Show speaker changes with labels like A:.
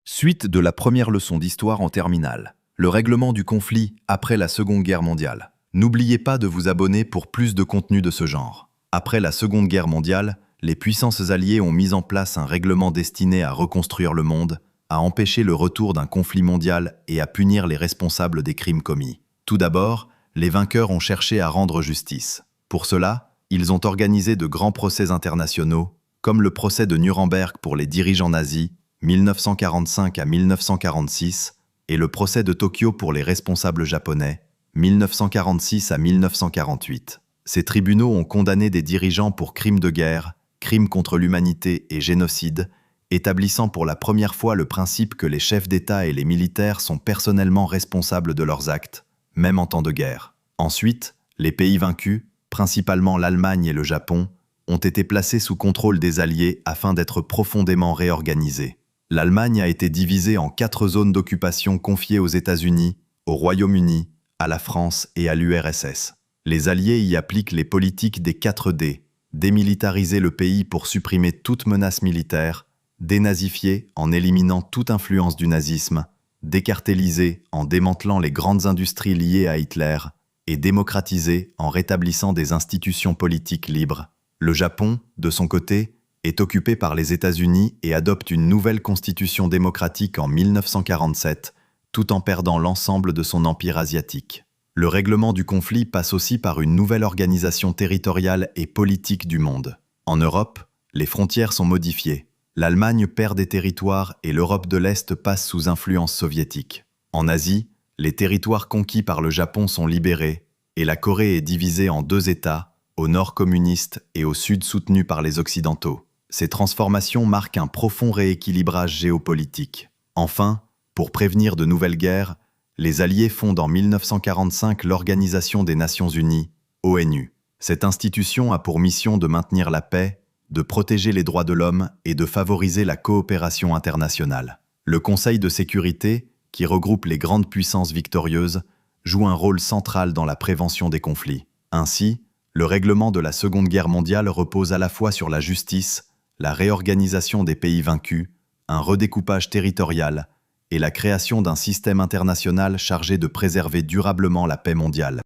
A: Suite de la première leçon d'histoire en terminale. Le règlement du conflit après la Seconde Guerre mondiale. N'oubliez pas de vous abonner pour plus de contenu de ce genre. Après la Seconde Guerre mondiale, les puissances alliées ont mis en place un règlement destiné à reconstruire le monde, à empêcher le retour d'un conflit mondial et à punir les responsables des crimes commis. Tout d'abord, les vainqueurs ont cherché à rendre justice. Pour cela, ils ont organisé de grands procès internationaux, comme le procès de Nuremberg pour les dirigeants nazis, 1945 à 1946, et le procès de Tokyo pour les responsables japonais, 1946 à 1948. Ces tribunaux ont condamné des dirigeants pour crimes de guerre, crimes contre l'humanité et génocide, établissant pour la première fois le principe que les chefs d'État et les militaires sont personnellement responsables de leurs actes, même en temps de guerre. Ensuite, les pays vaincus, principalement l'Allemagne et le Japon, ont été placés sous contrôle des Alliés afin d'être profondément réorganisés. L'Allemagne a été divisée en 4 zones d'occupation confiées aux États-Unis, au Royaume-Uni, à la France et à l'URSS. Les Alliés y appliquent les politiques des 4D, démilitariser le pays pour supprimer toute menace militaire, dénazifier en éliminant toute influence du nazisme, décartéliser en démantelant les grandes industries liées à Hitler et démocratiser en rétablissant des institutions politiques libres. Le Japon, de son côté, est occupé par les États-Unis et adopte une nouvelle constitution démocratique en 1947, tout en perdant l'ensemble de son empire asiatique. Le règlement du conflit passe aussi par une nouvelle organisation territoriale et politique du monde. En Europe, les frontières sont modifiées. L'Allemagne perd des territoires et l'Europe de l'Est passe sous influence soviétique. En Asie, les territoires conquis par le Japon sont libérés et la Corée est divisée en 2 États, au nord communiste et au sud soutenu par les Occidentaux. Ces transformations marquent un profond rééquilibrage géopolitique. Enfin, pour prévenir de nouvelles guerres, les Alliés fondent en 1945 l'Organisation des Nations Unies, ONU. Cette institution a pour mission de maintenir la paix, de protéger les droits de l'homme et de favoriser la coopération internationale. Le Conseil de sécurité, qui regroupe les grandes puissances victorieuses, joue un rôle central dans la prévention des conflits. Ainsi, le règlement de la Seconde Guerre mondiale repose à la fois sur la justice, la réorganisation des pays vaincus, un redécoupage territorial et la création d'un système international chargé de préserver durablement la paix mondiale.